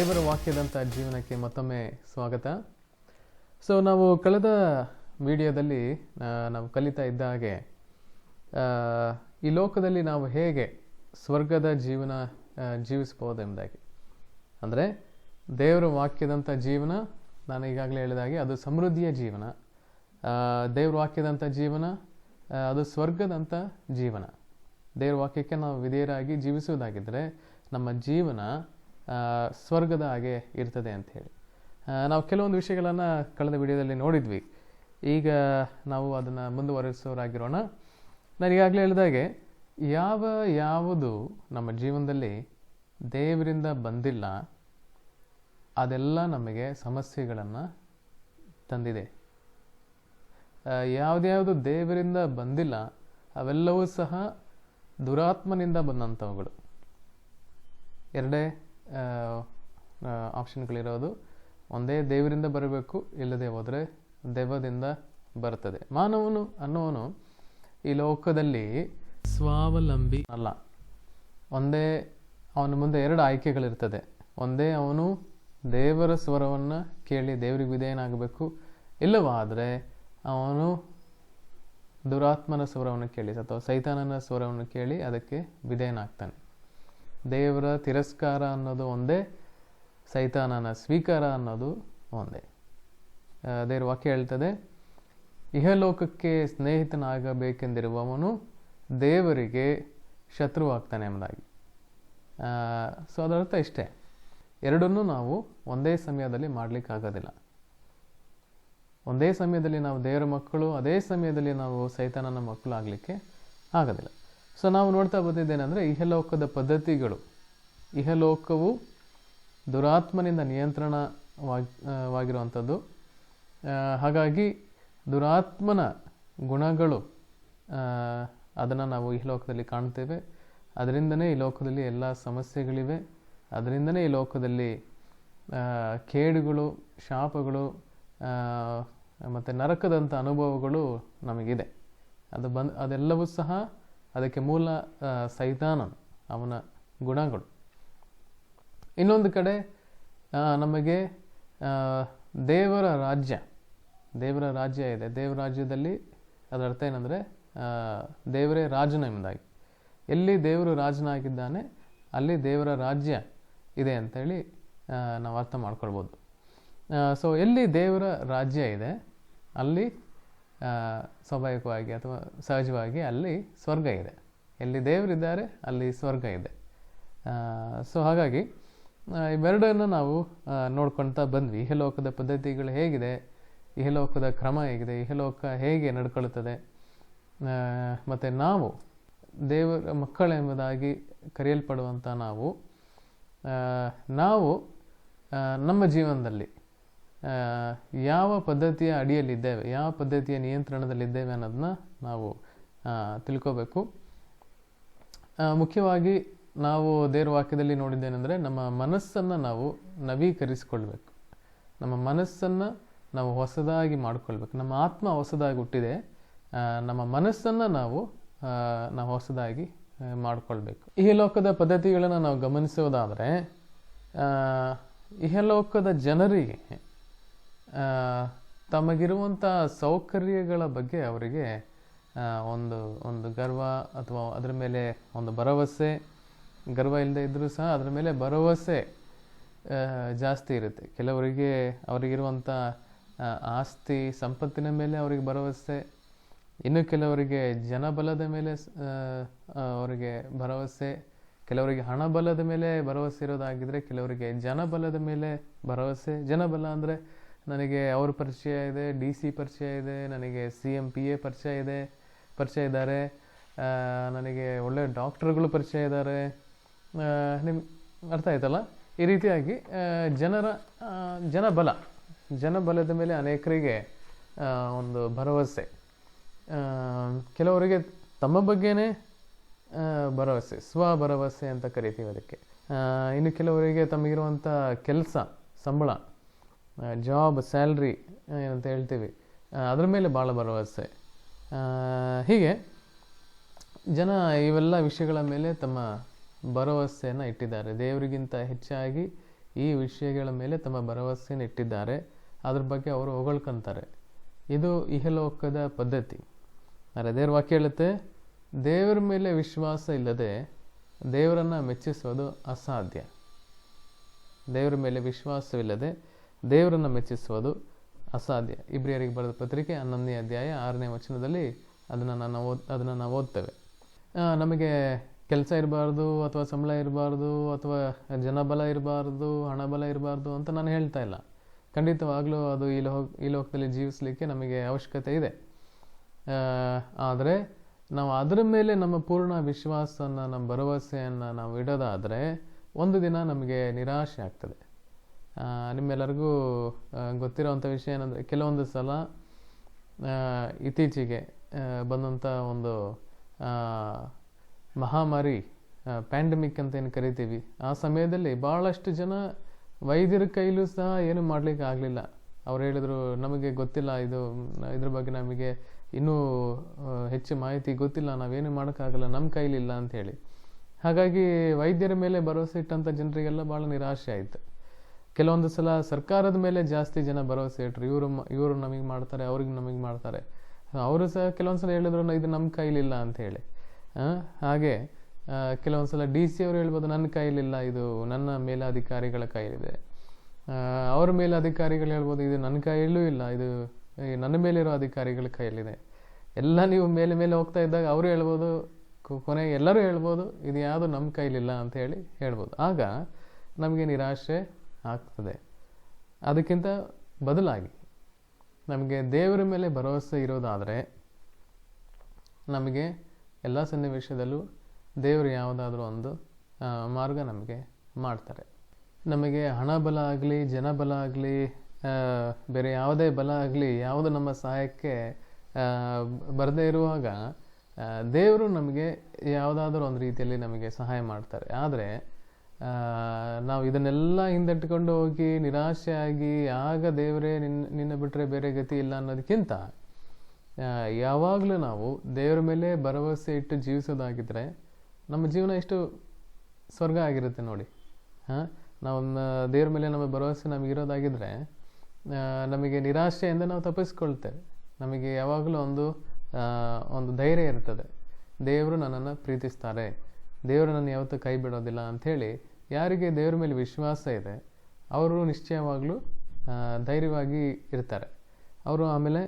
ದೇವರ ವಾಕ್ಯದಂಥ ಜೀವನಕ್ಕೆ ಮತ್ತೊಮ್ಮೆ ಸ್ವಾಗತ. ನಾವು ಕಳೆದ ವಿಡಿಯೋದಲ್ಲಿ ನಾವು ಕಲಿತಾ ಇದ್ದ ಹಾಗೆ ಈ ಲೋಕದಲ್ಲಿ ನಾವು ಹೇಗೆ ಸ್ವರ್ಗದ ಜೀವನ ಜೀವಿಸ್ಬೋದು ಎಂಬುದಾಗಿ. ಅಂದರೆ ದೇವರ ವಾಕ್ಯದಂಥ ಜೀವನ, ನಾನು ಈಗಾಗಲೇ ಹೇಳಿದಾಗೆ ಅದು ಸಮೃದ್ಧಿಯ ಜೀವನ. ದೇವ್ರ ವಾಕ್ಯದಂಥ ಜೀವನ ಅದು ಸ್ವರ್ಗದಂಥ ಜೀವನ. ದೇವ್ರ ವಾಕ್ಯಕ್ಕೆ ನಾವು ವಿಧೇಯರಾಗಿ ಜೀವಿಸುವುದಾಗಿದ್ದರೆ ನಮ್ಮ ಜೀವನ ಸ್ವರ್ಗದ ಹಾಗೆ ಇರ್ತದೆ ಅಂಥೇಳಿ ನಾವು ಕೆಲವೊಂದು ವಿಷಯಗಳನ್ನು ಕಳೆದ ವಿಡಿಯೋದಲ್ಲಿ ನೋಡಿದ್ವಿ. ಈಗ ನಾವು ಅದನ್ನು ಮುಂದುವರಿಸೋರಾಗಿರೋಣ. ನಾನು ಈಗಾಗಲೇ ಹೇಳಿದಾಗೆ ಯಾವುದು ನಮ್ಮ ಜೀವನದಲ್ಲಿ ದೇವರಿಂದ ಬಂದಿಲ್ಲ ಅದೆಲ್ಲ ನಮಗೆ ಸಮಸ್ಯೆಗಳನ್ನು ತಂದಿದೆ. ಯಾವುದ್ಯಾವುದು ದೇವರಿಂದ ಬಂದಿಲ್ಲ ಅವೆಲ್ಲವೂ ಸಹ ದುರಾತ್ಮನಿಂದ ಬಂದಂಥವುಗಳು. ಎರಡೇ ಆಪ್ಷನ್ಗಳಿರೋದು. ಒಂದೇ ದೇವರಿಂದ ಬರಬೇಕು, ಇಲ್ಲದೆ ಹೋದರೆ ದೆವ್ವದಿಂದ ಬರ್ತದೆ. ಮಾನವನು ಅನ್ನೋನು ಈ ಲೋಕದಲ್ಲಿ ಸ್ವಾವಲಂಬಿ ಅಲ್ಲ. ಒಂದೇ ಅವನ ಮುಂದೆ ಎರಡು ಆಯ್ಕೆಗಳಿರ್ತದೆ. ಒಂದೇ ಅವನು ದೇವರ ಸ್ವರವನ್ನು ಕೇಳಿ ದೇವರಿಗೆ ವಿಧೇಯನಾಗಬೇಕು, ಇಲ್ಲವಾದರೆ ಅವನು ದುರಾತ್ಮನ ಸ್ವರವನ್ನು ಕೇಳಿ ಅಥವಾ ಸೈತಾನನ ಸ್ವರವನ್ನು ಕೇಳಿ ಅದಕ್ಕೆ ವಿಧೇಯನಾಗ್ತಾನೆ. ದೇವರ ತಿರಸ್ಕಾರ ಅನ್ನೋದು ಒಂದೇ, ಸೈತಾನನ ಸ್ವೀಕಾರ ಅನ್ನೋದು ಒಂದೇ. ದೇವರ ವಾಕ್ಯ ಹೇಳ್ತದೆ, ಇಹಲೋಕಕ್ಕೆ ಸ್ನೇಹಿತನಾಗಬೇಕೆಂದಿರುವವನು ದೇವರಿಗೆ ಶತ್ರುವಾಗ್ತಾನೆ ಎಂಬುದಾಗಿ. ಅದರರ್ಥ ಇಷ್ಟೇ, ಎರಡನ್ನೂ ನಾವು ಒಂದೇ ಸಮಯದಲ್ಲಿ ಮಾಡಲಿಕ್ಕಾಗೋದಿಲ್ಲ. ಒಂದೇ ಸಮಯದಲ್ಲಿ ನಾವು ದೇವರ ಮಕ್ಕಳು, ಅದೇ ಸಮಯದಲ್ಲಿ ನಾವು ಸೈತಾನನ ಮಕ್ಕಳು ಆಗಲಿಕ್ಕೆ ಆಗೋದಿಲ್ಲ. ನಾವು ನೋಡ್ತಾ ಬಂದಿದ್ದೇನೆಂದರೆ ಇಹಲೋಕದ ಪದ್ಧತಿಗಳು, ಇಹಲೋಕವು ದುರಾತ್ಮನಿಂದ ನಿಯಂತ್ರಣವಾಗಿರುವಂಥದ್ದು. ಹಾಗಾಗಿ ದುರಾತ್ಮನ ಗುಣಗಳು ಅದನ್ನು ನಾವು ಇಹಲೋಕದಲ್ಲಿ ಕಾಣ್ತೇವೆ. ಅದರಿಂದನೇ ಈ ಲೋಕದಲ್ಲಿ ಎಲ್ಲ ಸಮಸ್ಯೆಗಳಿವೆ. ಅದರಿಂದನೇ ಈ ಲೋಕದಲ್ಲಿ ಕೇಡುಗಳು, ಶಾಪಗಳು ಮತ್ತು ನರಕದಂಥ ಅನುಭವಗಳು ನಮಗಿದೆ. ಅದೆಲ್ಲವೂ ಸಹ ಅದಕ್ಕೆ ಮೂಲ ಸೈತಾನ, ಅವನ ಗುಣಗಳು. ಇನ್ನೊಂದು ಕಡೆ ನಮಗೆ ದೇವರ ರಾಜ್ಯ ಇದೆ. ದೇವರ ರಾಜ್ಯದಲ್ಲಿ ಅದರ ಅರ್ಥ ಏನಂದರೆ ದೇವರೇ ರಾಜನ ಎಂಬುದಾಗಿ. ಎಲ್ಲಿ ದೇವರು ರಾಜನಾಗಿದ್ದಾನೆ ಅಲ್ಲಿ ದೇವರ ರಾಜ್ಯ ಇದೆ ಅಂತೇಳಿ ನಾವು ಅರ್ಥ ಮಾಡ್ಕೊಳ್ಬೋದು. ಎಲ್ಲಿ ದೇವರ ರಾಜ್ಯ ಇದೆ ಅಲ್ಲಿ ಸ್ವಾಭಾವಿಕವಾಗಿ ಅಥವಾ ಸಹಜವಾಗಿ ಅಲ್ಲಿ ಸ್ವರ್ಗ ಇದೆ. ಎಲ್ಲಿ ದೇವರಿದ್ದಾರೆ ಅಲ್ಲಿ ಸ್ವರ್ಗ ಇದೆ. ಹಾಗಾಗಿ ಇವೆರಡನ್ನು ನಾವು ನೋಡ್ಕೊಳ್ತಾ ಬಂದ್ವಿ. ಇಹಲೋಕದ ಪದ್ಧತಿಗಳು ಹೇಗಿದೆ, ಇಹಲೋಕದ ಕ್ರಮ ಹೇಗಿದೆ, ಇಹಲೋಕ ಹೇಗೆ ನಡ್ಕೊಳ್ಳುತ್ತದೆ, ಮತ್ತು ನಾವು ದೇವರ ಮಕ್ಕಳೆಂಬುದಾಗಿ ಕರೆಯಲ್ಪಡುವಂಥ ನಾವು ನಮ್ಮ ಜೀವನದಲ್ಲಿ ಯಾವ ಪದ್ಧತಿಯ ಅಡಿಯಲ್ಲಿದ್ದೇವೆ, ಯಾವ ಪದ್ಧತಿಯ ನಿಯಂತ್ರಣದಲ್ಲಿದ್ದೇವೆ ಅನ್ನೋದನ್ನ ನಾವು ತಿಳ್ಕೋಬೇಕು. ಮುಖ್ಯವಾಗಿ ನಾವು ದೇವರ ವಾಕ್ಯದಲ್ಲಿ ನೋಡಿದ್ದೇನೆಂದರೆ ನಮ್ಮ ಮನಸ್ಸನ್ನು ನಾವು ನವೀಕರಿಸಿಕೊಳ್ಬೇಕು. ನಮ್ಮ ಮನಸ್ಸನ್ನು ನಾವು ಹೊಸದಾಗಿ ಮಾಡಿಕೊಳ್ಬೇಕು. ನಮ್ಮ ಆತ್ಮ ಹೊಸದಾಗಿ ಹುಟ್ಟಿದೆ, ನಮ್ಮ ಮನಸ್ಸನ್ನು ನಾವು ಹೊಸದಾಗಿ ಮಾಡಿಕೊಳ್ಬೇಕು. ಇಹಲೋಕದ ಪದ್ಧತಿಗಳನ್ನು ನಾವು ಗಮನಿಸೋದಾದರೆ ಇಹಲೋಕದ ಜನರಿಗೆ ತಮಗಿರುವಂಥ ಸೌಕರ್ಯಗಳ ಬಗ್ಗೆ ಅವರಿಗೆ ಒಂದು ಗರ್ವ ಅಥವಾ ಅದರ ಮೇಲೆ ಒಂದು ಭರವಸೆ, ಗರ್ವ ಇಲ್ಲದೆ ಇದ್ದರೂ ಸಹ ಅದರ ಮೇಲೆ ಭರವಸೆ ಜಾಸ್ತಿ ಇರುತ್ತೆ. ಕೆಲವರಿಗೆ ಅವರಿಗಿರುವಂಥ ಆಸ್ತಿ ಸಂಪತ್ತಿನ ಮೇಲೆ ಅವರಿಗೆ ಭರವಸೆ, ಇನ್ನು ಕೆಲವರಿಗೆ ಜನಬಲದ ಮೇಲೆ ಅವರಿಗೆ ಭರವಸೆ, ಕೆಲವರಿಗೆ ಹಣಬಲದ ಮೇಲೆ ಭರವಸೆ ಇರೋದಾಗಿದ್ದರೆ ಕೆಲವರಿಗೆ ಜನಬಲದ ಮೇಲೆ ಭರವಸೆ. ಜನಬಲ ಅಂದರೆ ನನಗೆ ಅವ್ರ ಪರಿಚಯ ಇದೆ, DC ಪರಿಚಯ ಇದೆ, ನನಗೆ CM PA ಪರಿಚಯ ಇದ್ದಾರೆ, ನನಗೆ ಒಳ್ಳೆಯ ಡಾಕ್ಟರ್ಗಳು ಪರಿಚಯ ಇದ್ದಾರೆ. ನಿಮ್ಗೆ ಅರ್ಥ ಆಯ್ತಲ್ಲ? ಈ ರೀತಿಯಾಗಿ ಜನಬಲದ ಮೇಲೆ ಅನೇಕರಿಗೆ ಒಂದು ಭರವಸೆ. ಕೆಲವರಿಗೆ ತಮ್ಮ ಬಗ್ಗೆನೇ ಭರವಸೆ, ಸ್ವಭರವಸೆ ಅಂತ ಕರಿತೀವಿ ಅದಕ್ಕೆ. ಇನ್ನು ಕೆಲವರಿಗೆ ತಮಗಿರುವಂಥ ಕೆಲಸ, ಸಂಬಳ, ಜಾಬ್, ಸ್ಯಾಲ್ರಿ ಏನಂತ ಹೇಳ್ತೀವಿ, ಅದ್ರ ಮೇಲೆ ಭಾಳ ಭರವಸೆ. ಹೀಗೆ ಜನ ಇವೆಲ್ಲ ವಿಷಯಗಳ ಮೇಲೆ ತಮ್ಮ ಭರವಸೆಯನ್ನು ಇಟ್ಟಿದ್ದಾರೆ. ದೇವರಿಗಿಂತ ಹೆಚ್ಚಾಗಿ ಈ ವಿಷಯಗಳ ಮೇಲೆ ತಮ್ಮ ಭರವಸೆಯನ್ನು ಇಟ್ಟಿದ್ದಾರೆ. ಅದ್ರ ಬಗ್ಗೆ ಅವರು ಹೊಗಳ್ಕೊಂತಾರೆ. ಇದು ಇಹಲೋಕದ ಪದ್ಧತಿ. ಆದರೆ ದೇವ್ರ ವಾಕ್ಯ ಹೇಳುತ್ತೆ, ದೇವರ ಮೇಲೆ ವಿಶ್ವಾಸ ಇಲ್ಲದೆ ದೇವರನ್ನು ಮೆಚ್ಚಿಸೋದು ಅಸಾಧ್ಯ. ದೇವರ ಮೇಲೆ ವಿಶ್ವಾಸವಿಲ್ಲದೆ ದೇವರನ್ನು ಮೆಚ್ಚಿಸುವುದು ಅಸಾಧ್ಯ. ಇಬ್ರಿಯರಿಗೆ ಬರೆದ ಪತ್ರಿಕೆ 11ನೇ ಅಧ್ಯಾಯ 6ನೇ ವಚನದಲ್ಲಿ ಅದನ್ನು ನಾವು ಓದ್ತೇವೆ. ನಮಗೆ ಕೆಲಸ ಇರಬಾರ್ದು, ಅಥವಾ ಸಂಬಳ ಇರಬಾರ್ದು, ಅಥವಾ ಜನಬಲ ಇರಬಾರ್ದು, ಹಣಬಲ ಇರಬಾರ್ದು ಅಂತ ನಾನು ಹೇಳ್ತಾ ಇಲ್ಲ. ಖಂಡಿತವಾಗ್ಲೂ ಅದು ಈ ಲೋಕದಲ್ಲಿ ಜೀವಿಸಲಿಕ್ಕೆ ನಮಗೆ ಅವಶ್ಯಕತೆ ಇದೆ. ಆದರೆ ನಾವು ಅದರ ಮೇಲೆ ನಮ್ಮ ಪೂರ್ಣ ವಿಶ್ವಾಸವನ್ನು, ನಮ್ಮ ಭರವಸೆಯನ್ನು ನಾವು ಇಡೋದಾದರೆ ಒಂದು ದಿನ ನಮಗೆ ನಿರಾಶೆ ಆಗ್ತದೆ. ನಿಮ್ಮೆಲ್ಲರಿಗೂ ಗೊತ್ತಿರೋವಂಥ ವಿಷಯ ಏನಂದರೆ, ಕೆಲವೊಂದು ಸಲ ಇತ್ತೀಚೆಗೆ ಬಂದಂಥ ಒಂದು ಮಹಾಮಾರಿ, ಪ್ಯಾಂಡಮಿಕ್ ಅಂತ ಏನು ಕರಿತೀವಿ, ಆ ಸಮಯದಲ್ಲಿ ಭಾಳಷ್ಟು ಜನ ವೈದ್ಯರ ಕೈಲೂ ಸಹ ಏನು ಮಾಡಲಿಕ್ಕೆ ಆಗಲಿಲ್ಲ. ಅವ್ರು ಹೇಳಿದರು, ನಮಗೆ ಗೊತ್ತಿಲ್ಲ, ಇದ್ರ ಬಗ್ಗೆ ನಮಗೆ ಇನ್ನೂ ಹೆಚ್ಚು ಮಾಹಿತಿ ಗೊತ್ತಿಲ್ಲ, ನಾವೇನು ಮಾಡೋಕ್ಕಾಗಲ್ಲ, ನಮ್ಮ ಕೈಲಿಲ್ಲ ಅಂಥೇಳಿ. ಹಾಗಾಗಿ ವೈದ್ಯರ ಮೇಲೆ ಭರವಸೆ ಇಟ್ಟಂಥ ಜನರಿಗೆಲ್ಲ ಭಾಳ ನಿರಾಶೆ ಆಯಿತು. ಕೆಲವೊಂದು ಸಲ ಸರ್ಕಾರದ ಮೇಲೆ ಜಾಸ್ತಿ ಜನ ಭರವಸೆ ಇಟ್ಟರು, ಇವರು ನಮಗೆ ಮಾಡ್ತಾರೆ, ಅವ್ರಿಗೆ ನಮಗೆ ಮಾಡ್ತಾರೆ. ಅವರು ಸಹ ಕೆಲವೊಂದು ಸಲ ಹೇಳಿದ್ರು, ಇದು ನಮ್ಮ ಕೈಲಿಲ್ಲ ಅಂಥೇಳಿ. ಹಾಗೆ ಕೆಲವೊಂದು ಸಲ DC ಅವರು ಹೇಳ್ಬೋದು, ನನ್ನ ಕೈಲಿಲ್ಲ, ಇದು ನನ್ನ ಮೇಲಾಧಿಕಾರಿಗಳ ಕೈಲಿದೆ. ಅವ್ರ ಮೇಲಾಧಿಕಾರಿಗಳು ಹೇಳ್ಬೋದು, ಇದು ನನ್ನ ಕೈಯಲ್ಲೂ ಇಲ್ಲ, ಇದು ನನ್ನ ಮೇಲಿರೋ ಅಧಿಕಾರಿಗಳ ಕೈಯಲ್ಲಿದೆ. ಎಲ್ಲ ನೀವು ಮೇಲೆ ಮೇಲೆ ಹೋಗ್ತಾ ಇದ್ದಾಗ ಅವರು ಹೇಳ್ಬೋದು, ಕೊನೆಗೆ ಎಲ್ಲರೂ ಹೇಳ್ಬೋದು, ಇದು ಯಾವುದು ನಮ್ಮ ಕೈಲಿಲ್ಲ ಅಂತ ಹೇಳಿ ಹೇಳ್ಬೋದು. ಆಗ ನಮಗೆ ನಿರಾಶೆ ಆಗ್ತದೆ. ಅದಕ್ಕಿಂತ ಬದಲಾಗಿ ನಮಗೆ ದೇವರ ಮೇಲೆ ಭರವಸೆ ಇರೋದಾದರೆ ನಮಗೆ ಎಲ್ಲ ಸನ್ನಿವೇಶದಲ್ಲೂ ದೇವರು ಯಾವುದಾದ್ರೂ ಒಂದು ಮಾರ್ಗ ನಮಗೆ ಮಾಡ್ತಾರೆ. ನಮಗೆ ಹಣ ಬಲ ಆಗಲಿ, ಜನಬಲ ಆಗಲಿ, ಬೇರೆ ಯಾವುದೇ ಬಲ ಆಗಲಿ, ಯಾವುದು ನಮ್ಮ ಸಹಾಯಕ್ಕೆ ಬರದೇ ಇರುವಾಗ ದೇವರು ನಮಗೆ ಯಾವುದಾದ್ರೂ ಒಂದು ರೀತಿಯಲ್ಲಿ ನಮಗೆ ಸಹಾಯ ಮಾಡ್ತಾರೆ. ಆದರೆ ನಾವು ಇದನ್ನೆಲ್ಲ ಹಿಂದಟ್ಕೊಂಡು ಹೋಗಿ ನಿರಾಶೆಯಾಗಿ ಆಗ ದೇವರೇ ನಿನ್ನ ಬಿಟ್ಟರೆ ಬೇರೆ ಗತಿ ಇಲ್ಲ ಅನ್ನೋದಕ್ಕಿಂತ ಯಾವಾಗಲೂ ನಾವು ದೇವರ ಮೇಲೆ ಭರವಸೆ ಇಟ್ಟು ಜೀವಿಸೋದಾಗಿದ್ದರೆ ನಮ್ಮ ಜೀವನ ಎಷ್ಟು ಸ್ವರ್ಗ ಆಗಿರುತ್ತೆ ನೋಡಿ. ನಾವು ದೇವ್ರ ಮೇಲೆ ನಮ್ಮ ಭರವಸೆ ನಮಗಿರೋದಾಗಿದ್ದರೆ ನಮಗೆ ನಿರಾಶೆಯಿಂದ ನಾವು ತಪ್ಪಿಸ್ಕೊಳ್ತೇವೆ. ನಮಗೆ ಯಾವಾಗಲೂ ಒಂದು ಧೈರ್ಯ ಇರ್ತದೆ, ದೇವರು ನನ್ನನ್ನು ಪ್ರೀತಿಸ್ತಾರೆ, ದೇವರು ನನ್ನ ಯಾವತ್ತೂ ಕೈ ಬಿಡೋದಿಲ್ಲ ಅಂಥೇಳಿ. ಯಾರಿಗೆ ದೇವ್ರ ಮೇಲೆ ವಿಶ್ವಾಸ ಇದೆ ಅವರು ನಿಶ್ಚಯವಾಗಲೂ ಧೈರ್ಯವಾಗಿ ಇರ್ತಾರೆ. ಅವರು ಆಮೇಲೆ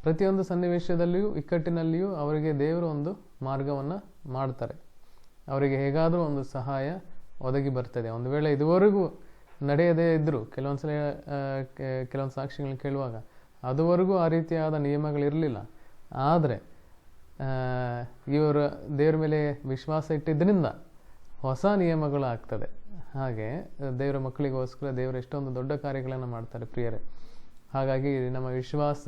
ಪ್ರತಿಯೊಂದು ಸನ್ನಿವೇಶದಲ್ಲಿಯೂ, ಇಕ್ಕಟ್ಟಿನಲ್ಲಿಯೂ ಅವರಿಗೆ ದೇವರು ಒಂದು ಮಾರ್ಗವನ್ನು ಮಾಡ್ತಾರೆ. ಅವರಿಗೆ ಹೇಗಾದರೂ ಒಂದು ಸಹಾಯ ಒದಗಿ ಬರ್ತದೆ. ಒಂದು ವೇಳೆ ಇದುವರೆಗೂ ನಡೆಯದೇ ಇದ್ದರೂ ಕೆಲವೊಂದು ಸಾಕ್ಷಿಗಳನ್ನ ಕೇಳುವಾಗ ಅದುವರೆಗೂ ಆ ರೀತಿಯಾದ ನಿಯಮಗಳಿರಲಿಲ್ಲ. ಆದರೆ ಇವರು ದೇವ್ರ ಮೇಲೆ ವಿಶ್ವಾಸ ಇಟ್ಟಿದ್ದರಿಂದ ಹೊಸ ನಿಯಮಗಳು ಆಗ್ತದೆ. ಹಾಗೆ ದೇವರ ಮಕ್ಕಳಿಗೋಸ್ಕರ ದೇವರು ಎಷ್ಟೊಂದು ದೊಡ್ಡ ಕಾರ್ಯಗಳನ್ನು ಮಾಡ್ತಾರೆ ಪ್ರಿಯರೇ. ಹಾಗಾಗಿ ನಮ್ಮ ವಿಶ್ವಾಸ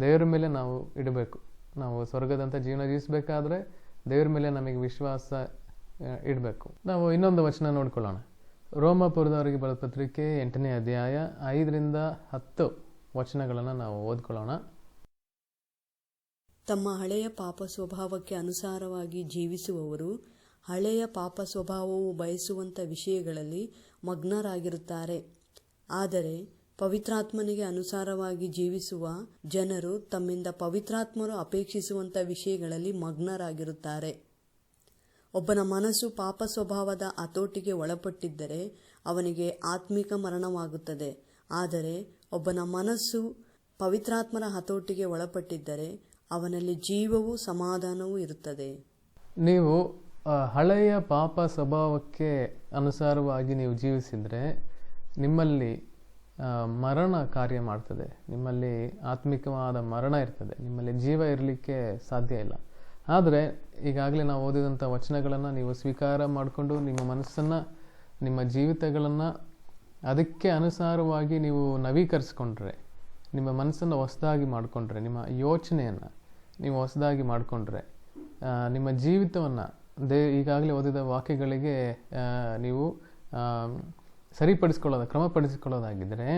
ದೇವರ ಮೇಲೆ ನಾವು ಇಡಬೇಕು. ನಾವು ಸ್ವರ್ಗದಂಥ ಜೀವನ ಜೀವಿಸಬೇಕಾದ್ರೆ ದೇವರ ಮೇಲೆ ನಮಗೆ ವಿಶ್ವಾಸ ಇಡಬೇಕು. ನಾವು ಇನ್ನೊಂದು ವಚನ ನೋಡ್ಕೊಳ್ಳೋಣ. ರೋಮಾಪುರದವರಿಗೆ ಬರೆದ ಪತ್ರಿಕೆ 8ನೇ ಅಧ್ಯಾಯ 5ರಿಂದ 10 ವಚನಗಳನ್ನು ನಾವು ಓದ್ಕೊಳ್ಳೋಣ. ತಮ್ಮ ಹಳೆಯ ಪಾಪ ಸ್ವಭಾವಕ್ಕೆ ಅನುಸಾರವಾಗಿ ಜೀವಿಸುವವರು ಹಳೆಯ ಪಾಪ ಸ್ವಭಾವವು ಬಯಸುವಂಥ ವಿಷಯಗಳಲ್ಲಿ ಮಗ್ನರಾಗಿರುತ್ತಾರೆ. ಆದರೆ ಪವಿತ್ರಾತ್ಮನಿಗೆ ಅನುಸಾರವಾಗಿ ಜೀವಿಸುವ ಜನರು ತಮ್ಮಿಂದ ಪವಿತ್ರಾತ್ಮರು ಅಪೇಕ್ಷಿಸುವಂಥ ವಿಷಯಗಳಲ್ಲಿ ಮಗ್ನರಾಗಿರುತ್ತಾರೆ. ಒಬ್ಬನ ಮನಸ್ಸು ಪಾಪ ಸ್ವಭಾವದ ಹತೋಟಿಗೆ ಒಳಪಟ್ಟಿದ್ದರೆ ಅವನಿಗೆ ಆತ್ಮಿಕ ಮರಣವಾಗುತ್ತದೆ. ಆದರೆ ಒಬ್ಬನ ಮನಸ್ಸು ಪವಿತ್ರಾತ್ಮರ ಹತೋಟಿಗೆ ಒಳಪಟ್ಟಿದ್ದರೆ ಅವನಲ್ಲಿ ಜೀವವೂ ಸಮಾಧಾನವೂ ಇರುತ್ತದೆ. ನೀವು ಹಳೆಯ ಪಾಪ ಸ್ವಭಾವಕ್ಕೆ ಅನುಸಾರವಾಗಿ ನೀವು ಜೀವಿಸಿದರೆ ನಿಮ್ಮಲ್ಲಿ ಮರಣ ಕಾರ್ಯ ಮಾಡ್ತದೆ. ನಿಮ್ಮಲ್ಲಿ ಆತ್ಮಿಕವಾದ ಮರಣ ಇರ್ತದೆ, ನಿಮ್ಮಲ್ಲಿ ಜೀವ ಇರಲಿಕ್ಕೆ ಸಾಧ್ಯ ಇಲ್ಲ. ಆದರೆ ಈಗಾಗಲೇ ನಾವು ಓದಿದಂಥ ವಚನಗಳನ್ನು ನೀವು ಸ್ವೀಕಾರ ಮಾಡಿಕೊಂಡು ನಿಮ್ಮ ಮನಸ್ಸನ್ನು, ನಿಮ್ಮ ಜೀವಿತಗಳನ್ನು ಅದಕ್ಕೆ ಅನುಸಾರವಾಗಿ ನೀವು ನವೀಕರಿಸ್ಕೊಂಡ್ರೆ, ನಿಮ್ಮ ಮನಸ್ಸನ್ನು ಹೊಸದಾಗಿ ಮಾಡಿಕೊಂಡ್ರೆ, ನಿಮ್ಮ ಯೋಚನೆಯನ್ನು ನೀವು ಹೊಸದಾಗಿ ಮಾಡಿಕೊಂಡ್ರೆ, ನಿಮ್ಮ ಜೀವಿತವನ್ನು ಈಗಾಗಲೇ ಓದಿದ ವಾಕ್ಯಗಳಿಗೆ ನೀವು ಕ್ರಮಪಡಿಸಿಕೊಳ್ಳೋದಾಗಿದ್ದರೆ,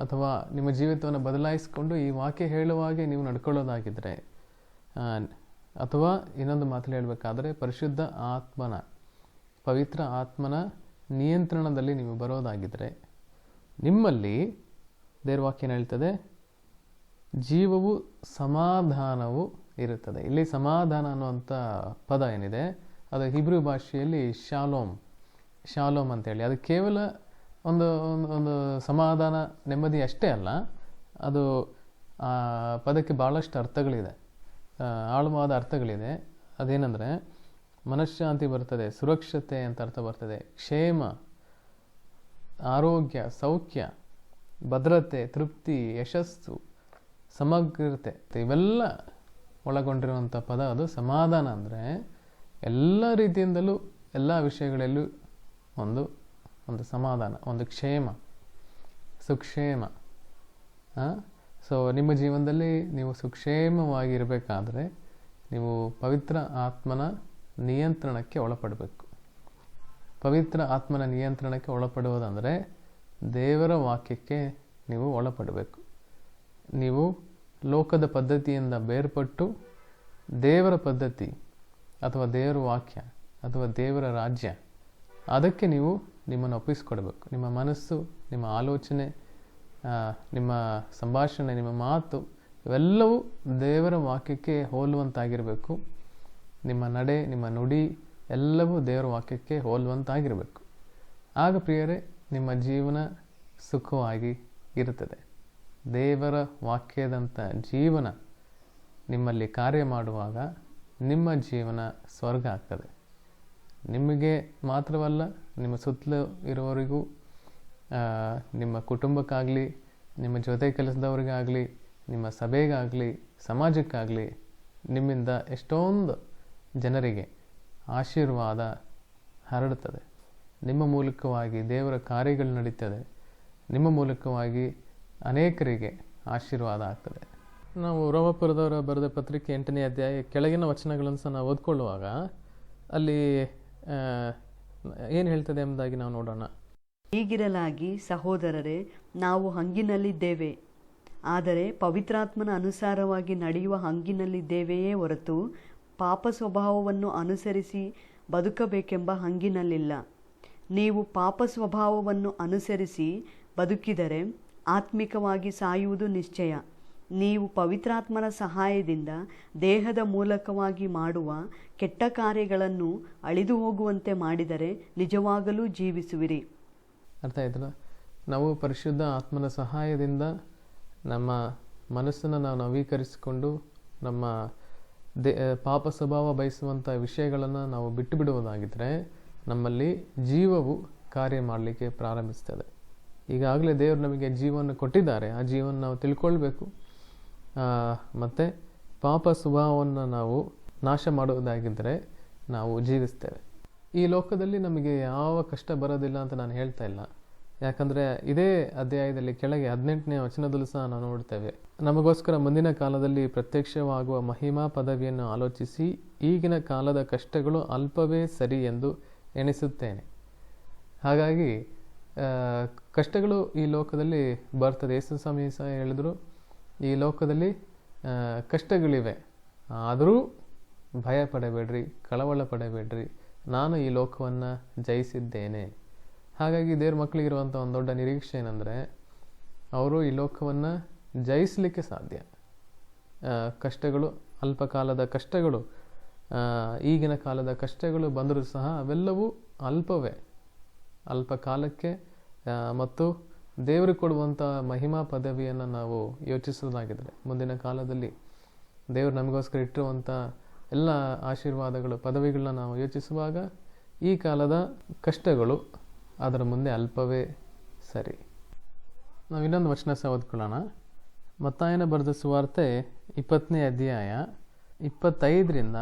ಅಥವಾ ನಿಮ್ಮ ಜೀವಿತವನ್ನು ಬದಲಾಯಿಸಿಕೊಂಡು ಈ ವಾಕ್ಯ ಹೇಳುವಾಗೆ ನೀವು ನಡ್ಕೊಳ್ಳೋದಾಗಿದ್ದರೆ, ಅಥವಾ ಇನ್ನೊಂದು ಮಾತಲ್ಲಿ ಹೇಳಬೇಕಾದ್ರೆ ಪರಿಶುದ್ಧ ಆತ್ಮನ, ಪವಿತ್ರ ಆತ್ಮನ ನಿಯಂತ್ರಣದಲ್ಲಿ ನೀವು ಬರೋದಾಗಿದ್ದರೆ ನಿಮ್ಮಲ್ಲಿ ದೇವ್ರ ವಾಕ್ಯ ಏನು ಹೇಳ್ತದೆ, ಜೀವವು ಸಮಾಧಾನವು ಇರುತ್ತದೆ. ಇಲ್ಲಿ ಸಮಾಧಾನ ಅನ್ನುವಂಥ ಪದ ಏನಿದೆ ಅದು ಹಿಬ್ರೂ ಭಾಷೆಯಲ್ಲಿ ಶಾಲೋಮ್ ಅಂತೇಳಿ, ಅದು ಕೇವಲ ಒಂದು ಒಂದು ಸಮಾಧಾನ ನೆಮ್ಮದಿ ಅಷ್ಟೇ ಅಲ್ಲ, ಅದು ಆ ಪದಕ್ಕೆ ಭಾಳಷ್ಟು ಅರ್ಥಗಳಿದೆ, ಆಳವಾದ ಅರ್ಥಗಳಿದೆ. ಅದೇನೆಂದರೆ ಮನಃಶಾಂತಿ ಬರ್ತದೆ, ಸುರಕ್ಷತೆ ಅಂತ ಅರ್ಥ ಬರ್ತದೆ, ಕ್ಷೇಮ, ಆರೋಗ್ಯ, ಸೌಖ್ಯ, ಭದ್ರತೆ, ತೃಪ್ತಿ, ಯಶಸ್ಸು, ಸಮಗ್ರತೆ ಇವೆಲ್ಲ ಒಳಗೊಂಡಿರುವಂಥ ಪದ ಅದು ಸಮಾಧಾನ. ಅಂದರೆ ಎಲ್ಲ ರೀತಿಯಿಂದಲೂ ಎಲ್ಲ ವಿಷಯಗಳಲ್ಲೂ ಒಂದು ಸಮಾಧಾನ, ಒಂದು ಕ್ಷೇಮ, ಸುಕ್ಷೇಮ. ಸೊ ನಿಮ್ಮ ಜೀವನದಲ್ಲಿ ನೀವು ಸುಕ್ಷೇಮವಾಗಿರಬೇಕಾದ್ರೆ ನೀವು ಪವಿತ್ರ ಆತ್ಮನ ನಿಯಂತ್ರಣಕ್ಕೆ ಒಳಪಡಬೇಕು. ಪವಿತ್ರ ಆತ್ಮನ ನಿಯಂತ್ರಣಕ್ಕೆ ಒಳಪಡುವುದಂದರೆ ದೇವರ ವಾಕ್ಯಕ್ಕೆ ನೀವು ಒಳಪಡಬೇಕು. ನೀವು ಲೋಕದ ಪದ್ಧತಿಯಿಂದ ಬೇರ್ಪಟ್ಟು ದೇವರ ಪದ್ಧತಿ ಅಥವಾ ದೇವರ ವಾಕ್ಯ ಅಥವಾ ದೇವರ ರಾಜ್ಯ, ಅದಕ್ಕೆ ನೀವು ನಿಮ್ಮನ್ನು ಒಪ್ಪಿಸಿಕೊಡ್ಬೇಕು. ನಿಮ್ಮ ಮನಸ್ಸು, ನಿಮ್ಮ ಆಲೋಚನೆ, ನಿಮ್ಮ ಸಂಭಾಷಣೆ, ನಿಮ್ಮ ಮಾತು ಇವೆಲ್ಲವೂ ದೇವರ ವಾಕ್ಯಕ್ಕೆ ಹೋಲುವಂತಾಗಿರಬೇಕು. ನಿಮ್ಮ ನಡೆ, ನಿಮ್ಮ ನುಡಿ ಎಲ್ಲವೂ ದೇವರ ವಾಕ್ಯಕ್ಕೆ ಹೋಲುವಂತಾಗಿರಬೇಕು. ಆಗ ಪ್ರಿಯರೇ ನಿಮ್ಮ ಜೀವನ ಸುಖವಾಗಿ ಇರುತ್ತದೆ. ದೇವರ ವಾಕ್ಯದಂಥ ಜೀವನ ನಿಮ್ಮಲ್ಲಿ ಕಾರ್ಯ ಮಾಡುವಾಗ ನಿಮ್ಮ ಜೀವನ ಸ್ವರ್ಗ ಆಗ್ತದೆ. ನಿಮಗೆ ಮಾತ್ರವಲ್ಲ, ನಿಮ್ಮ ಸುತ್ತಲೂ ಇರುವವರಿಗೂ, ನಿಮ್ಮ ಕುಟುಂಬಕ್ಕಾಗಲಿ, ನಿಮ್ಮ ಜೊತೆ ಕೆಲಸದವ್ರಿಗಾಗಲಿ, ನಿಮ್ಮ ಸಭೆಗಾಗಲಿ, ಸಮಾಜಕ್ಕಾಗಲಿ ನಿಮ್ಮಿಂದ ಎಷ್ಟೊಂದು ಜನರಿಗೆ ಆಶೀರ್ವಾದ ಹರಡುತ್ತದೆ. ನಿಮ್ಮ ಮೂಲಕವಾಗಿ ದೇವರ ಕಾರ್ಯಗಳು ನಡೀತದೆ. ನಿಮ್ಮ ಮೂಲಕವಾಗಿ ಅನೇಕರಿಗೆ ಆಶೀರ್ವಾದ ಆಗ್ತದೆ. ನಾವು ರೋಮಾಪುರದವರ ಬರೆದ ಪತ್ರಿಕೆ 8ನೇ ಅಧ್ಯಾಯ ಕೆಳಗಿನ ವಚನಗಳನ್ನು ಸಹ ನಾವು ಓದ್ಕೊಳ್ಳುವಾಗ ಅಲ್ಲಿ ಏನು ಹೇಳ್ತದೆ ಎಂಬುದಾಗಿ ನಾವು ನೋಡೋಣ. ಹೀಗಿರಲಾಗಿ ಸಹೋದರರೇ, ನಾವು ಹಂಗಿನಲ್ಲಿದ್ದೇವೆ, ಆದರೆ ಪವಿತ್ರಾತ್ಮನ ಅನುಸಾರವಾಗಿ ನಡೆಯುವ ಹಂಗಿನಲ್ಲಿದ್ದೇವೆಯೇ ಹೊರತು ಪಾಪ ಸ್ವಭಾವವನ್ನು ಅನುಸರಿಸಿ ಬದುಕಬೇಕೆಂಬ ಹಂಗಿನಲ್ಲಿಲ್ಲ. ನೀವು ಪಾಪ ಸ್ವಭಾವವನ್ನು ಅನುಸರಿಸಿ ಬದುಕಿದರೆ ಆತ್ಮಿಕವಾಗಿ ಸಾಯುವುದು ನಿಶ್ಚಯ. ನೀವು ಪವಿತ್ರಾತ್ಮನ ಸಹಾಯದಿಂದ ದೇಹದ ಮೂಲಕವಾಗಿ ಮಾಡುವ ಕೆಟ್ಟ ಕಾರ್ಯಗಳನ್ನು ಅಳಿದು ಹೋಗುವಂತೆ ಮಾಡಿದರೆ ನಿಜವಾಗಲೂ ಜೀವಿಸುವಿರಿ. ಅರ್ಥ ಆಯ್ತಲ್ಲ? ನಾವು ಪರಿಶುದ್ಧ ಆತ್ಮನ ಸಹಾಯದಿಂದ ನಮ್ಮ ಮನಸ್ಸನ್ನು ನಾವು ನವೀಕರಿಸಿಕೊಂಡು ನಮ್ಮ ಪಾಪ ಸ್ವಭಾವ ಬಯಸುವಂಥ ವಿಷಯಗಳನ್ನು ನಾವು ಬಿಟ್ಟು ಬಿಡುವುದಾಗಿದ್ದರೆ ನಮ್ಮಲ್ಲಿ ಜೀವವು ಕಾರ್ಯ ಮಾಡಲಿಕ್ಕೆ ಪ್ರಾರಂಭಿಸ್ತದೆ. ಈಗಾಗಲೇ ದೇವರು ನಮಗೆ ಜೀವವನ್ನು ಕೊಟ್ಟಿದ್ದಾರೆ, ಆ ಜೀವನ ನಾವು ತಿಳ್ಕೊಳ್ಬೇಕು. ಮತ್ತು ಪಾಪ ಸ್ವಭಾವವನ್ನು ನಾವು ನಾಶ ಮಾಡುವುದಾಗಿದ್ದರೆ ನಾವು ಜೀವಿಸ್ತೇವೆ. ಈ ಲೋಕದಲ್ಲಿ ನಮಗೆ ಯಾವ ಕಷ್ಟ ಬರೋದಿಲ್ಲ ಅಂತ ನಾನು ಹೇಳ್ತಾ ಇಲ್ಲ. ಯಾಕಂದರೆ ಇದೇ ಅಧ್ಯಾಯದಲ್ಲಿ ಕೆಳಗೆ 18ನೇ ವಚನದಲ್ಲೂ ಸಹ ನಾವು ನೋಡ್ತೇವೆ, ನಮಗೋಸ್ಕರ ಮುಂದಿನ ಕಾಲದಲ್ಲಿ ಪ್ರತ್ಯಕ್ಷವಾಗುವ ಮಹಿಮಾ ಪದವಿಯನ್ನು ಆಲೋಚಿಸಿ ಈಗಿನ ಕಾಲದ ಕಷ್ಟಗಳು ಅಲ್ಪವೇ ಸರಿ ಎಂದು ಎಣಿಸುತ್ತೇನೆ. ಹಾಗಾಗಿ ಕಷ್ಟಗಳು ಈ ಲೋಕದಲ್ಲಿ ಬರ್ತದೆ. ಯೇಸು ಸ್ವಾಮಿ ಸಹ ಹೇಳಿದ್ರು, ಈ ಲೋಕದಲ್ಲಿ ಕಷ್ಟಗಳಿವೆ, ಆದರೂ ಭಯ ಪಡಬೇಡ್ರಿ, ಕಳವಳ ಪಡಬೇಡ್ರಿ, ನಾನು ಈ ಲೋಕವನ್ನು ಜಯಿಸಿದ್ದೇನೆ. ಹಾಗಾಗಿ ದೇವ್ರ ಮಕ್ಕಳಿಗಿರುವಂಥ ಒಂದು ದೊಡ್ಡ ನಿರೀಕ್ಷೆ ಏನಂದರೆ ಅವರು ಈ ಲೋಕವನ್ನು ಜಯಿಸಲಿಕ್ಕೆ ಸಾಧ್ಯ. ಕಷ್ಟಗಳು, ಅಲ್ಪ ಕಾಲದ ಕಷ್ಟಗಳು, ಈಗಿನ ಕಾಲದ ಕಷ್ಟಗಳು ಬಂದರೂ ಸಹ ಅವೆಲ್ಲವೂ ಅಲ್ಪವೇ, ಅಲ್ಪ ಕಾಲಕ್ಕೆ. ಮತ್ತು ದೇವರು ಕೊಡುವಂಥ ಮಹಿಮಾ ಪದವಿಯನ್ನು ನಾವು ಯೋಚಿಸೋದಾಗಿದ್ದರೆ ಮುಂದಿನ ಕಾಲದಲ್ಲಿ ದೇವರು ನಮಗೋಸ್ಕರ ಇಟ್ಟಿರುವಂಥ ಎಲ್ಲ ಆಶೀರ್ವಾದಗಳು, ಪದವಿಗಳನ್ನ ನಾವು ಯೋಚಿಸುವಾಗ ಈ ಕಾಲದ ಕಷ್ಟಗಳು ಅದರ ಮುಂದೆ ಅಲ್ಪವೇ ಸರಿ. ನಾವು ಇನ್ನೊಂದು ವಚನ ಸಹ ಓದ್ಕೊಳ್ಳೋಣ. ಮತ್ತಾಯನ ಬರೆದ ಸುವಾರ್ತೆ 20ನೇ ಅಧ್ಯಾಯ 25ರಿಂದ